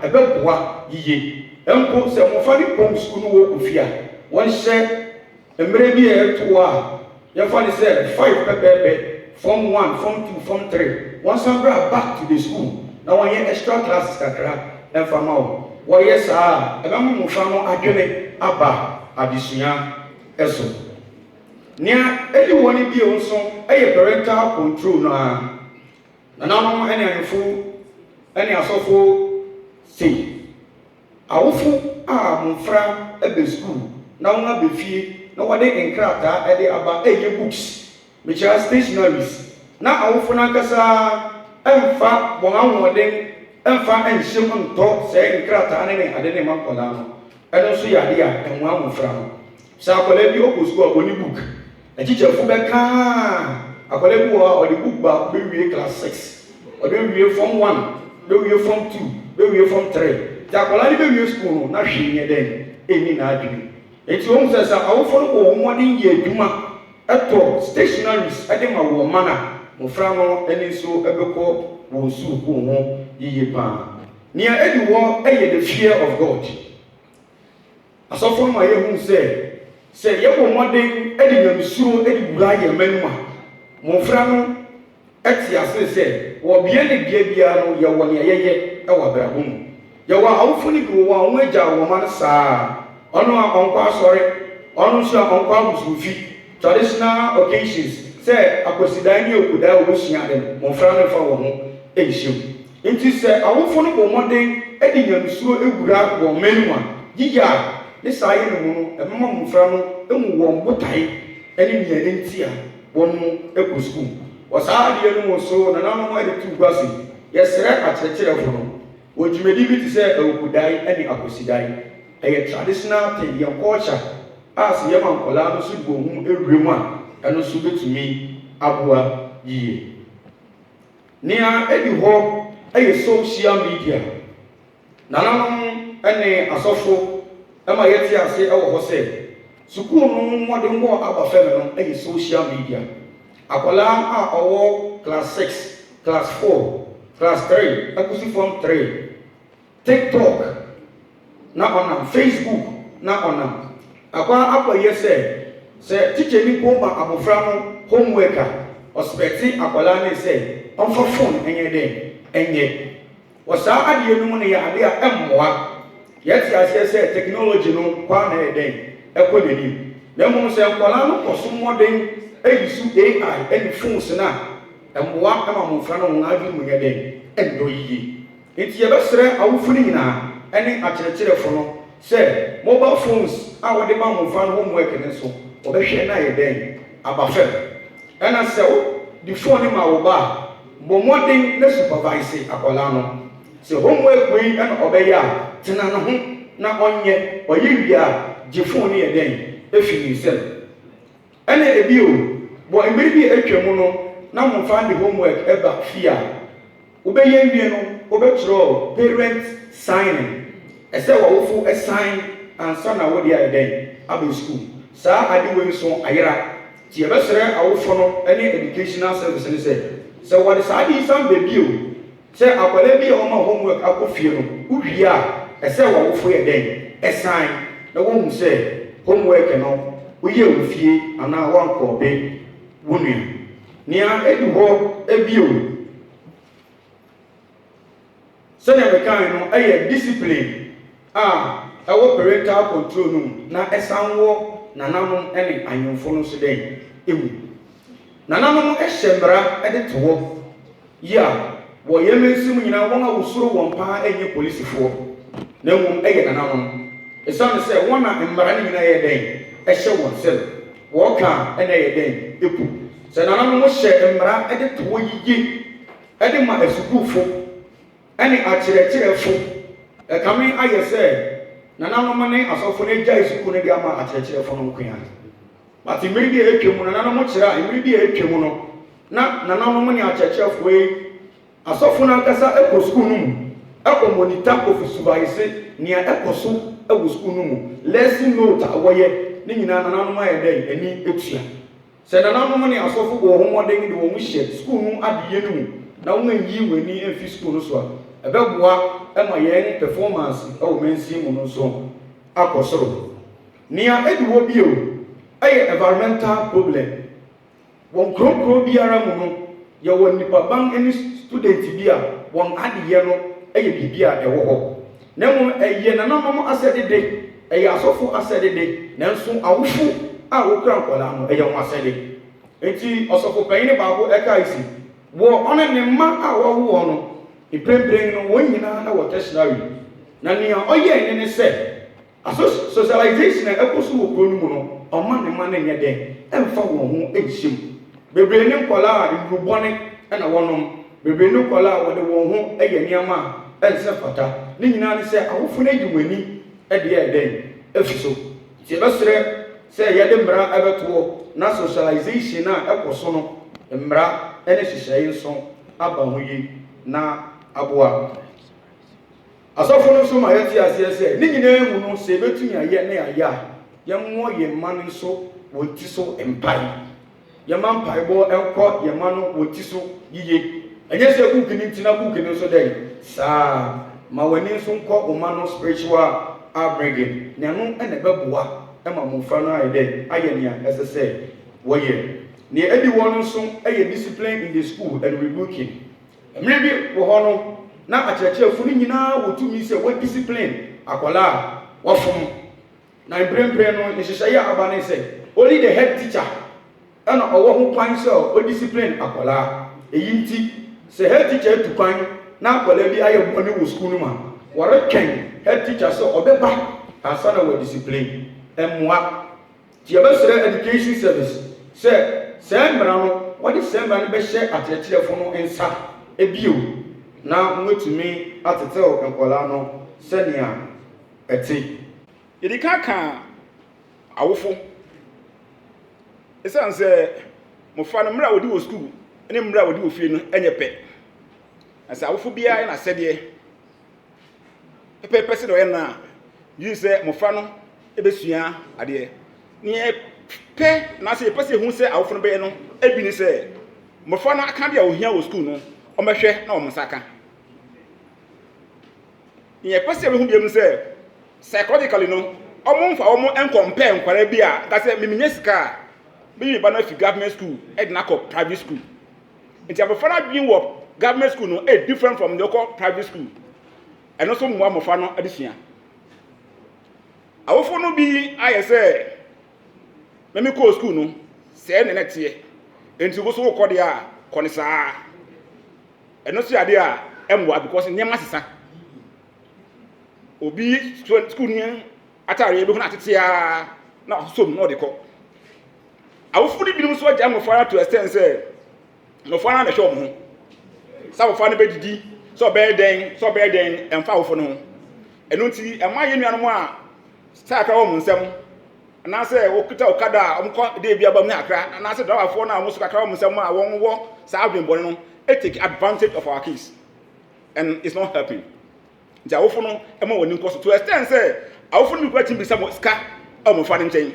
ebeboa yiye empo se mo fa ni pom school no wo kufia won hye emre bi eto a ye fa ni say 5 pepepe form 1 form 2 form 3 one sambra back to the school na won ye extra classes kakra emfa ma wo yes ebe mo fa no adwene aba adisua eso nia eli woni bi onso eye parental control na no ene anfo ene asofo sei awofo mfra ebe school na won abefie na wode enkrata ede aba eye books mecha stationaries na awofo na kasa emfa bon anwoden emfa enhyem nto se enkrata ne ade ne makola no eno so yade a enwa amfra no sa akola bi oku school aboni book echichefo beka akola bi wo odi book ba be wie class 6 odi wie form 1 be wie form 2 be wie form 3 ja akola ni be wie school na hwe den eni na adwini enti wo mse sa awofo no wo modin ye adwuma eto stationaries ade ma wo mana mofra no eni so ebeko wo su ko ho yiye pa nia edi wo eye the fear of God asofo ma ye hu se ye wo modin edi nyamsuro edi bura ye manuma mofra no eti ase se wo bia ne bia no ye wo ne yeye e wo brabo mu ye wo awofo ni bi wo won agya wo man saa ono akonkwa asore ono so akonkwa busufi traditional occasions say akosidan ni okuda obusua dem mofra no fa wo ho ehiem nti se awofo no bo modern edi nyamsuo ewura wo menuma yiya ne saye no mu no emma mofra no emu wo mbotai eni miya ntia wonu ekosku wasaade no mo so na na mo ede tu gwase yesere akyekere fo no wojumedi bi ti se okudai eni akosidai eye traditional thing your culture as ye man kola no so go hu ewremu a eno so betumi aboa yiye nia edi ho eye social media nananom ene asofo ema yeti ase ewo ho se sukuu no mode ngo aba fem no eye social media akola a owo class 6 class 4 class 3 akusi form 3 TikTok na onam Facebook na onam akwa yese se teacher ni ko ma abofra no homework a ospecti akola ne se onfa phone enye wasa ade no mu ne ya ade a emmoa yeti ase se technology no kwa na ekodeni na mu se akola no koso modern eyisu AI eni phones na emmoa ama mofra no na adu mu endo yi enti ye besere awufuni nyina ene akyerɛkyerɛfo no sɛ mobile phones a wɔde ma mofra no homework ne so wɔbɛhwɛ na yɛ abafɛ ɛna sɛ wo di phone ma wo ba bɔ modern na supervise akola no sɛ homework we ɛna ɔbɛyɛ a tena no ho na ɔnyɛ ɔyɛ wi a gye phone ne yɛ efi ni sɛ ɛna ebi o bɔ mmiri bi atwa mu no na mofra de homework ɛba fia wobɛyɛ wie no wobɛtwerɛ parent signing ese wawofo assign ansa na wodi ayeden abe school saa ade we nso ayera ti e besere awofo no ene educational service ne se wodi saa di sam baby o se akwale bi o ma homework akofie no uwie a ese wawofo yeden assign na wo hu se homework no uye ofie ana wanko be wonu nia edu ho ebio se na bekan no eye discipline ewo parental control no na esanwo nananom ene anyomfo no so den emu nananom ehye ede to wo ya wo yemensim nyina won a wosoro won pa enye policefo na mum eye nananom esane se won na mbara ni nyina ye den ehye won sel wo ka ene ye den epu se nananom hye mbara ede to wo yiye ede ma esukufo ene akyerɛkyerɛfo kame ayese nananom ne asofo ne gya isuku ne dia ma akyerɛkyerɛfo no nkoa bati mmiri bi etwemu nananom kyerɛ mmiri bi etwemu no na nananom ne akyerɛkyerɛfo yi asofo na nkasa ekɔ school no mu ekɔ monitor supervise nia ekɔ so ewu school no mu lesson note awoye ne nyina nananom ayɛ dɛ ani etua sɛ nananom ne asofo go ho modern de wo mu hye school no adiye no mu na wo nyi wani emfi school no so a ebeboa ɛma yɛn performance ɛwɔ mensi mu no nso akɔ soro nea ɛdi wɔ bio ɛyɛ environmental problem wɔn kurokuro biara mu no yɛwɔ nipaban ne student bi a wɔn adeyɛ no ɛyɛ biribi a ɛwɔ hɔ na mmom ɛyɛ nananom asɛdede ɛyɛ asɔfo asɛdede nanso awofo a wokura nkɔla no ɛyɛ wɔn asɛde enti ɔsɔfo panyin baako ɛka isi wɔ ɔne ne mma a wɔwɔ no mprempren no wɔn nyinaa na wɔ tertiary na nea ɔyɛ ne sɛ socialization a ɛkɔ so wɔ kuro no mu no ɔma ne mma no nyɛ dɛn ɛmfa wɔn ho ɛnhyɛ mu bebree ne nkɔla a ndurubɔne ɛna wɔnom bebree ne nkɔla a wɔde wɔn ho ɛyɛ nneɛma a ɛnsɛ fata ne nyinaa ne sɛ awofo no adi wɔn ani ɛde yɛ dɛn ɛfi so nti yɛbɛsrɛ sɛ yɛde mmara ɛbɛtoɔ na socialization a ɛkɔ so no mmara ɛne hyehyɛeɛ nso aba ho yi na aboa asɔfo no nso ma yɛte aseɛ sɛ ne nyinaa mu no sɛ yɛbɛtumi ayɛ ne ayɛ a yɛmmɔ yɛn mma no nso wɔn ti so mpae yɛma mpaebɔ ɛnkɔ yɛn mma no wɔn ti so yie ɛnyɛ sɛ kuuki ne nti na kuuki ne nso dɛn saa ma w'ani nso nkɔ wɔn mma no spiritual upbringing nea no ɛna ɛbɛboa ɛma mmɔfra no ayɛ dɛn ayɛ nea ɛsɛ sɛ wɔyɛ nea ɛdi wɔn nso ɛyɛ discipline in the school and rebuking mmerɛ bi wɔ hɔ no na akyerɛkyerɛfo no nyinaa wɔtumi sɛ wɔdiscipline akwadaa a wɔfom na mprempren no nhyehyɛeɛ a aba ne sɛ only the head teacher ɛna ɔwɔ ho kwan sɛ ɔdiscipline akwadaa ɛyi nti sɛ head teacher atu kwan na akwadaa bi ayɛ bɔne wɔ school no mu a wɔretwɛn head teacher sɛ ɔbɛba ansa na wɔdiscipline ɛmmoa nti yɛbɛsrɛ education service sɛ sɛ mmara no wɔde sɛ mmara no bɛhyɛ akyerɛkyerɛfo no nsa ebio na mwetumi atetew nkɔla no sɛnea ɛte yɛdi ka awofo ɛsan sɛ mofa no mmra wodi wɔ school ne mmra wodi wɔ fie no ɛnyɛ pɛ ɛsɛ awofo biara yɛ n'asɛdeɛ pɛpɛpɛ sɛ ɔyɛ na yi sɛ mofa no ɛbɛsua adeɛ ne pɛ na sɛ yɛpɛ sɛ ehu sɛ awofo no bɛyɛ no ebi ne sɛ mofa no aka deɛ ohia wɔ school no ɔmɛhwɛ na ɔmo saka yɛpɛ sɛ ebi hu bi mu sɛ psychologically no ɔmo mfa ɔmo ɛnkɔmpɛ nkwara bi a kasɛ miminya sika bi ba na fi government school ɛde na kɔ private school nti abɔfra no adwin wɔ government school no different from the local private school ɛno so mmoa mmɔfra no adesua awofo no bi ayɛ sɛ mɛmi kɔɔ school no sɛɛ ne nɛteɛ nti wo so wokɔ deɛ a kɔ ne saa ɛno so adeɛ a ɛmmoa because nneɛma sesa obi school ni atare bi ho na tetea na som na ɔde kɔ awofo ni binom so agya mmɔfra to extend sɛ mmɔfra na hwɛ ɔmo ho sa mmɔfra no bɛdidi sɛ ɔbɛyɛ dɛn ɛmfa awofo no ho ɛno nti ɛma yɛ nuanom a saa aka wɔ mo nsɛm anaasɛ wɔkuta okada a ɔmkɔ de bi aba mu ne akra anaasɛ drawafoɔ no a wɔn so kakra wɔ mo nsɛm a wɔn wɔ saa adwenbɔne no take advantage of our case and it's not helping nti awofo no ɛma wɔn ni nkɔ so to extend sɛ awofo no bi kura tim bi sɛ mo sika ɛwɔ mo fa ne nkyɛn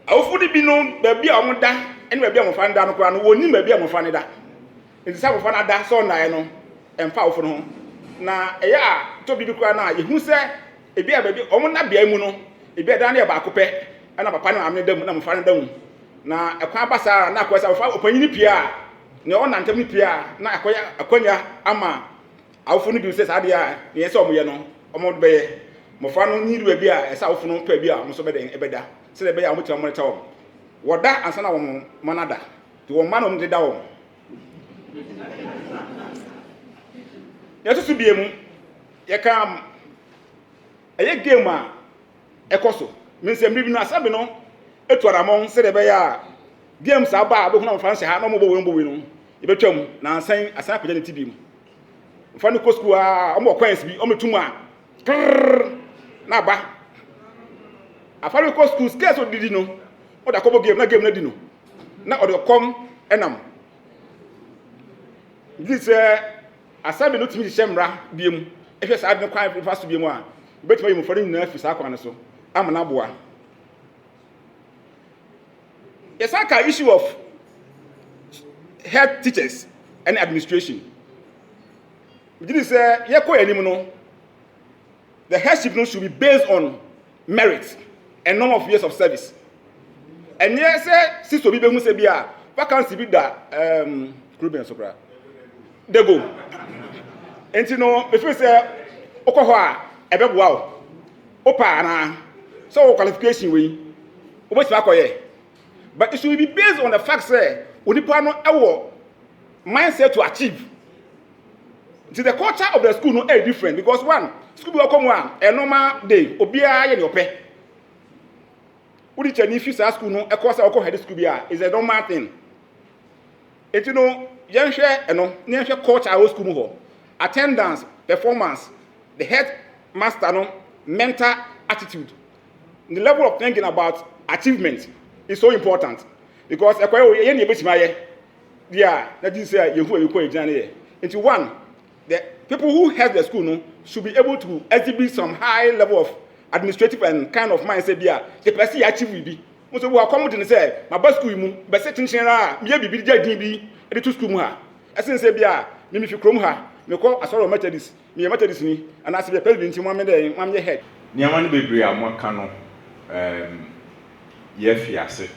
awofo no bi no baabi a wɔn da ɛne baabi a mo fa ne da no koraa no wɔn nim baabi a mo fa ne da nti sɛ mo fa no ada sɛ ɔnaeɛ no ɛmfa awofo no ho na ɛyɛ a to bi koraa na yehu sɛ ebi a baabi wɔn na bea mu no ebi a da ne yɛ baako pɛ ɛna papa ne maame ne da mu na mo fa ne da mu na ɛkwan basa na akɔ sɛ awofo ɔpanyin pia ne ɔnantam ne pia na akɔnya ama awofo no bi sɛ saa deɛ a ne yɛ sɛ ɔmo yɛ no ɔmo de bɛyɛ mmɔfra no nyiru baabi a ɛsɛ awofo no pɛ bi a ɔmo so bɛda ɛbɛda sɛ ɛbɛyɛ a ɔmo tena ɔmo reta wɔn wɔda ansa na wɔn mma nada te wɔn mma na ɔmo de da wɔn yɛsoso bie mu yɛka ɛyɛ game a ɛkɔ so mensɛm bi no asabe no etu aramɔn sɛ ɛbɛyɛ a game saa ba a bɛhu na mmɔfra no hyɛ ha na ɔmo bɔ wɔn no yɛbɛtwa mu na asan akɔgya ne ti bi mu mmɔfra no kɔ sukuu a ɔmo wɔ coins bi ɔmo tum a na aba afa no kɔ sukuu skills odidi no ɔde akɔbɔ game na game na di no na ɔde kɔm ɛnam di sɛ asabe no tumi hyehyɛ mmara bie mu ehwɛ saa de no kwan fa so bie mu a bɛtuma yi mmɔfra no nyinaa fi saa kwan no so ama na aboa yɛsa ka issue of head teachers and administration Did say the headship no should be based on merit and number of years of service. And yes, since we be say bia vacancy be that Ruben Sopra. They go. And you know, if you say okoho a ebeboa o. Opa na so qualification we obeti akoye. But it should be based on the fact say onipa no ewo mindset to achieve. See, the culture of the school no is different because one school will come one a normal day obia ye your pay. Udi chani if you say school no e course oko head school bia is a normal thing. Et you know yen hwe no yen hwe culture of school ho. Attendance, performance, the head master no mental attitude. The level of thinking about achievement is so important because ekwaye yen ye betima ye. Yeah, that is say you who you call it. Into one, the people who head the school no, should be able to exhibit some high level of administrative and kind of mindset. The person achieve will be. Most of who are coming to say, my best school, but setting general, maybe be JDB, and to school. As in say, me if you come her, me call a sort of Methodist, me a Methodist me, and as the president in 1 minute, 1 year head. Niamani baby, I'm one cano, yefiase,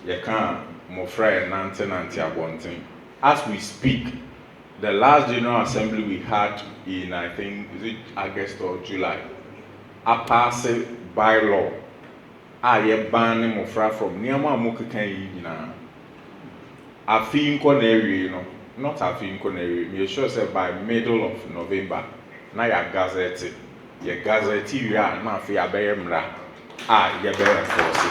ye can't more fry nanti abonting. As we speak, the last General Assembly we had in, I think, is it August or July, a pass by law. Ye banning Mofra from Niama Mukakan, a theme connery, you know, not a theme connery. Me sure say by middle of November, na ya gazette, ye gazette, ya na fi abeyemra, ye be enforce.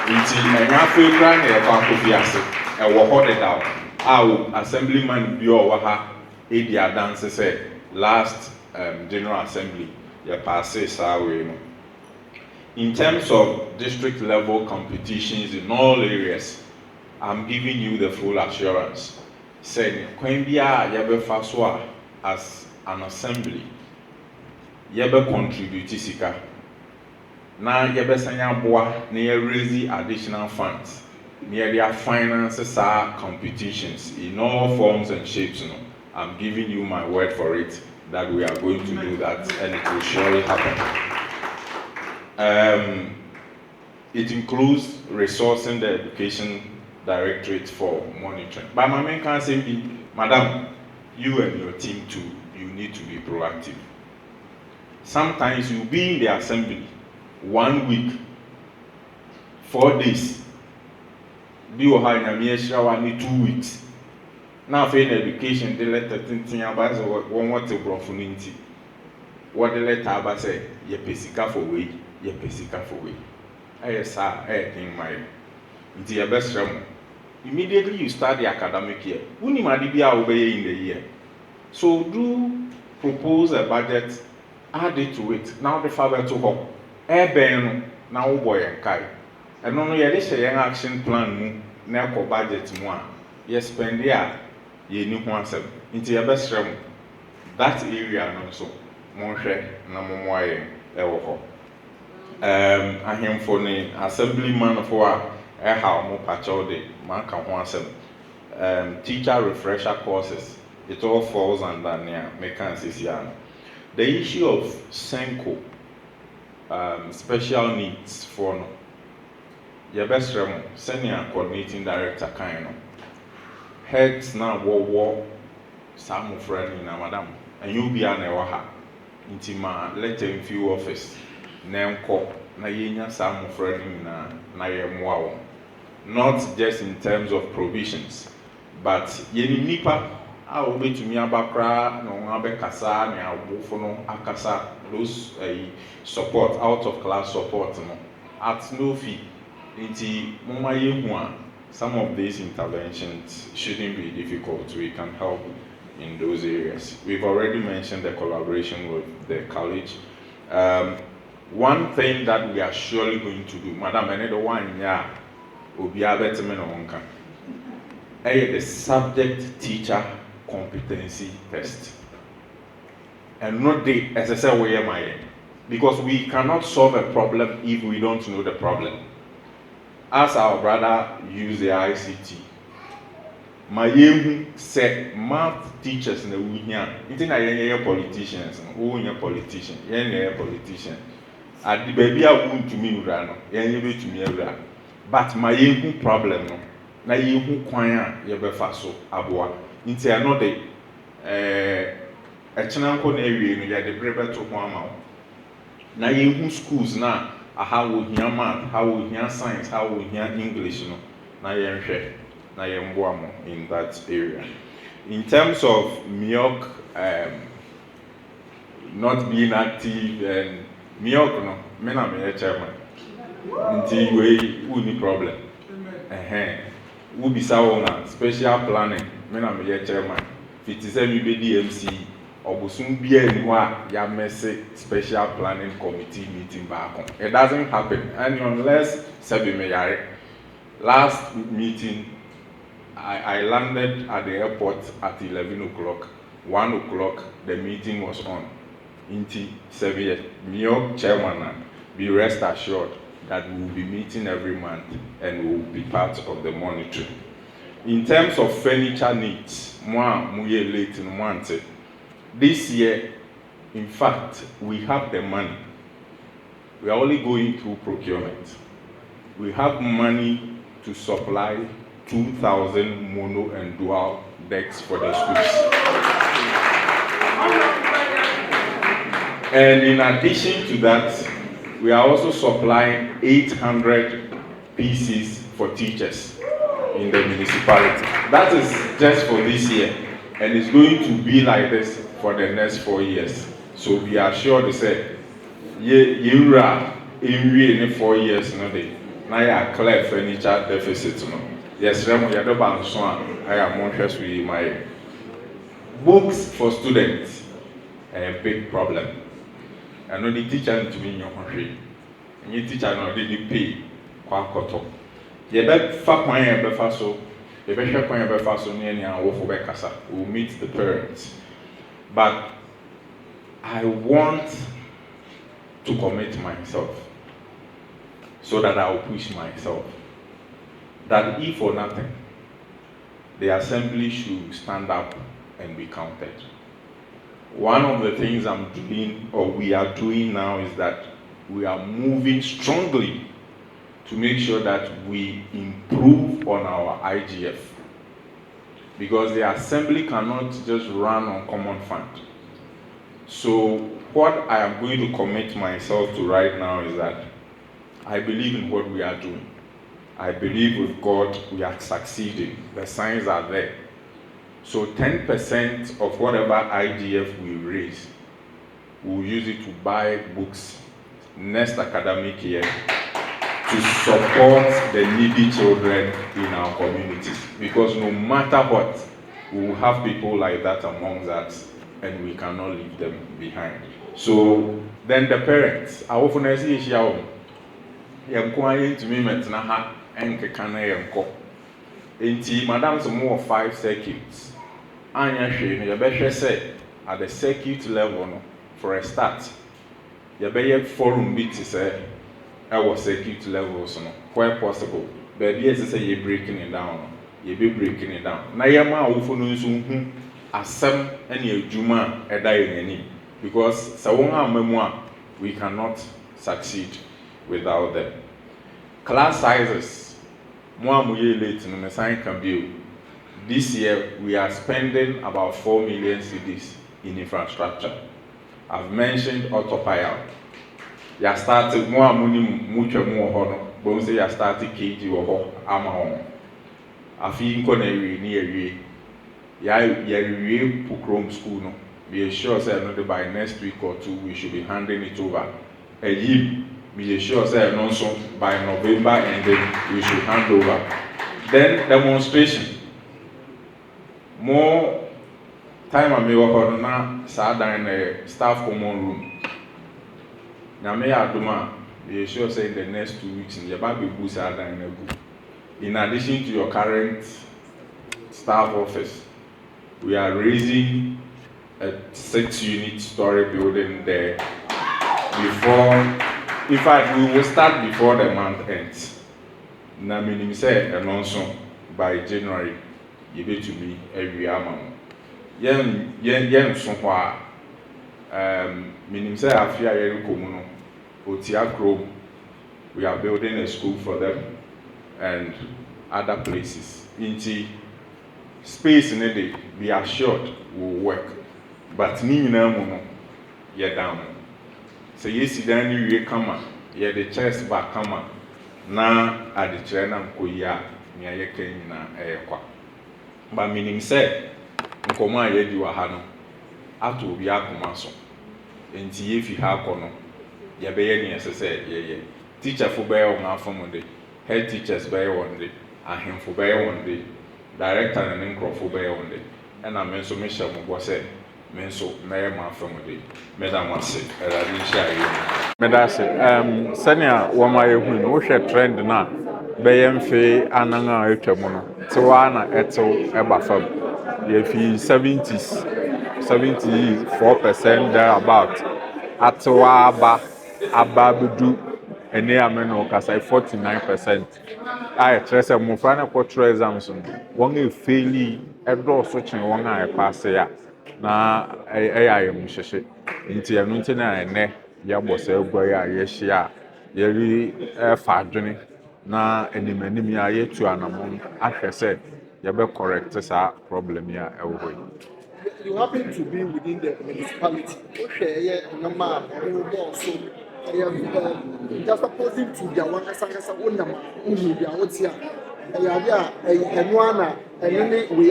Until a yafu grand ye fankufiase, and we hold it down. Assemblyman Biowaha, Edia Dance said last General Assembly, ye passes away. In terms of district level competitions in all areas, I'm giving you the full assurance. Saying, Quembia Yabe Faswa as an assembly, Yabe contribute Sika. Now Yabe Sanya Boa, near raise additional funds. Near their finances are competitions in all forms and shapes. No? I'm giving you my word for it that we are going to do that and it will surely happen. It includes resourcing the Education Directorate for monitoring. But my main concern be, Madam, you and your team too, you need to be proactive. Sometimes you'll be in the assembly 1 week, 4 days. Be only 2 weeks. Now, for education, they let the thing about one what to profunity. What the letter say, ye pesika for way, ye pesika for way. I saw everything my into your best realm. Immediately you start the academic year. Uni madibia obey in the year. So do propose a budget, add it to it. Now the father to home. Ben now boy and kai. And only a young action plan now budget more. Yes, spend there, ye new one into your best realm. That area also. Monshre na momoye ewo ahemfo ne assemblyman for how mo pacho de man ka ho asem teacher refresher courses, it all falls under near mechanism. The issue of senko special needs for no your best remo senior coordinating director kind no heads now war some friend na madam and you be an ewa intima let them few office nemko na yenya some friend na yemwa not just in terms of provisions but yeni nipa a obetumi abakra no abekasa na abofo no akasa those support out of class support no at no fee inti moma yehu a some of these interventions shouldn't be difficult. We can help in those areas. We've already mentioned the collaboration with the college. One thing that we are surely going to do, Madam, another one, yeah, will be the subject teacher competency test. And not the SSL way, because we cannot solve a problem if we don't know the problem. As our brother used the ICT, my yehu say math teachers na we here nti na yen politicians who yen politician yen politician at the baby a wuntumi wura no yen ye betumi awura but my yehu problem no na yehu kwan a ye befa so aboa nti I know the echena nko na ewie no ye de brebe to ho ama na yehu schools na how we hear math, how we hear science, how we hear English, na yen in that area. In terms of milk not being active and milk no, me na me chairman. Until we any problem. We be na special planning, me na me chairman. 57 be DMC. Obusun bia ni wa ya messe special planning committee meeting back on. It doesn't happen and unless sabi me yare. Last meeting I landed at the airport at 11 o'clock. 1 o'clock the meeting was on. Inti Sevier, Mio chairman, be rest assured that we will be meeting every month and we will be part of the monitoring. In terms of furniture needs, muye late in month. This year, in fact, we have the money. We are only going through procurement. We have money to supply 2,000 mono and dual decks for the schools. And in addition to that, we are also supplying 800 pieces for teachers in the municipality. That is just for this year, and it's going to be like this for the next 4 years. So we are sure to say, in 4 years, no day. Now you clear furniture deficit. No. Yes, Remo, you don't balance one. I am more stressed with my books for students. A big problem. I know the teacher to be in your country. And your teacher not really pay quite cut. You bet far point a befaso. You bet share point a befaso near and work for Bekasa. We'll meet the parents. But I want to commit myself so that I will push myself. That if for nothing, the assembly should stand up and be counted. One of the things I'm doing, or we are doing now, is that we are moving strongly to make sure that we improve on our IGF. Because the assembly cannot just run on common fund. So what I am going to commit myself to right now is that I believe in what we are doing. I believe with God we are succeeding. The signs are there. So 10% of whatever IGF we raise, we'll use it to buy books next academic year to support the needy children in our communities. Because no matter what, we will have people like that among us and we cannot leave them behind. So then the parents, I often see issue to me ha and kekana yemko. Enti madam some more 5 circuits. Anya hwe no ye behwe say at the circuit level no for a start. Ye be forum bit say our circuit levels no where possible. Baby as say you breaking it down. You be breaking it down. Na ye ma awofo no nso hu asem ene adwuma eda ye nani because sa won amamu a we cannot succeed without them. Class sizes more late in the sign can be. This year we are spending about 4 million cedis in infrastructure. I've mentioned autopile. You started more money, much more honor. But say you started KG or Amahon. I feel near you. Yeah, Pukrom school. No. Be sure say by next week or 2 we should be handing it over. A year. Be sure say also by November and then we should hand over. Then demonstration. More time I may work now, sada in the staff common room. Now may aduma be sure say in the next 2 weeks in the baby boost sada in a group. In addition to your current staff office, we are raising a 6-unit story building there before. In fact, we will start before the month ends. Na minim say and also by January. yɛbɛtumi awie ama mo yɛn so hɔ a menim sɛ afe a yɛrekɔ mu no Otia Kurom, we are building a school for them and other places. Inti space in it, be assured will work. But ni na mu no ye down. So yes dan ni wie kama, ye the chest back kama na ade kire na nkoyi a nia ye kan nyina kwa. Ba meaning say nkomo a ye di wa ha no ato obi akoma so. Inti ye fi ha kɔ no ye be ye ni esese ye teacher fo be on afom de head teachers be one day ahemfo be one day director and nkrofo be one day and I menso me hye mo bo say menso me ma afom de madam wase erade hye medase senia wo ma ye hu no wo hwe trend na be ye mfe anan a etwa no te wa na etew eba fam ye fi 70s 74% there about atewa aba bedu ene ameno kasa 49%. I trust a mufana quattro exams won a fairly a draw switching one eye pass ya na ai musheshe nti anu nti na ene ya boss egwa ya shia yeri fa adwene na animanim ya yetu anamon ahwese ya be correct sa problem ya ewo. You happen to be within the municipality. Okay, number so just opposing to the one as one number media what's here. We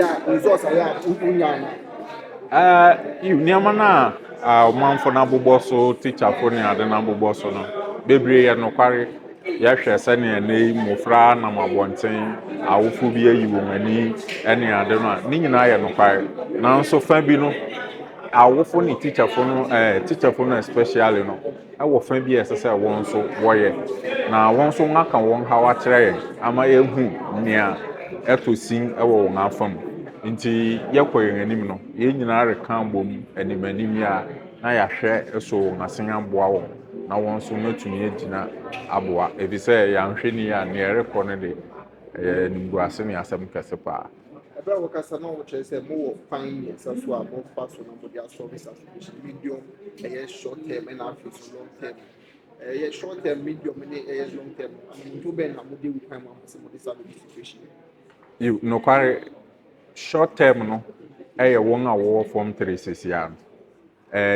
are resource you niamana manfo na bobɔ so teacher fo ne ade na bobɔ so no bebre ye no kware ya hwɛ sɛ ne nei mofra na mabɔnten awofo bi ayi wo mani ene ade no a ne nyina yɛ no kware na nso fa bi no awofo ne teacher fo no especially no ɛwɔ fa bi ɛsɛ sɛ wɔn so wɔyɛ na wɔn so ngaka wɔn hawa kyerɛ yɛ ama yɛhu nea ɛtosin ɛwɔ wɔn afam nti yɛkɔ yɛn anim no yɛn nyinaa reka bom animanim ya na yɛhwɛ ɛso ngasen aboa wɔn na wɔn so matumi agyina aboa efisɛ yɛanhwɛ ni ya ne yɛrekɔ no de nimguase ne asɛm kɛse paa. Ebe wakasa na wo say more fine so a more fast on the service association medium short term and after long term. Short term medium and long term. To ben na mo dey with time am some disability situation. You no kware short term no won a wo form 3 ya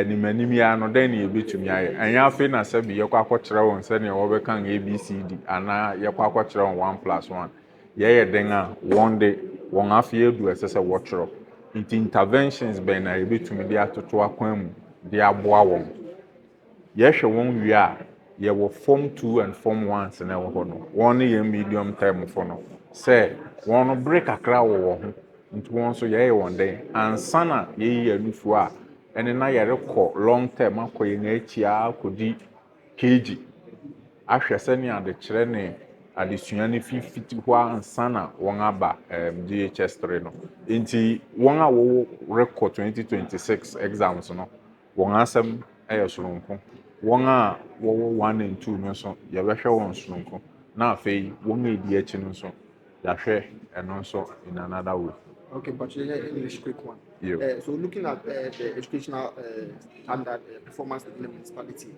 ni manim ya no den na ebetumi aye anya afi na sabi ye kwa akɔkyerɛ won sɛ ne wo bekan abcd ana ye kwa akɔkyerɛ won 1+1 ye den a one day won afi edu ɛsɛ sɛ wɔkyerɛ interventions ben na ebetumi de atoto akwan mu de aboa won ye hwɛ won wi a ye wo form 2 and form 1 se na wo hɔ no won ne ye medium term fo no sɛ won no break akra wo ho nti won so ye won den ansana ye yi anufu a ene na yere kɔ long term akɔye na achia akodi kg ahwɛ sɛ ne ade kyerɛ ne adesua ne fifiti ho ansana wɔn aba DHS 3 no nti wɔn a wo rekɔ 2026 exams no wɔn asɛm ɛyɛ soronko wɔn a wɔwɔ 1 and 2 no so yɛbɛhwɛ wɔn soronko na afei wɔn a edi akyi no so yɛahwɛ ɛno nso in another way. Okay, but English quick one. Yeah. So looking at the educational standard performance within the municipality,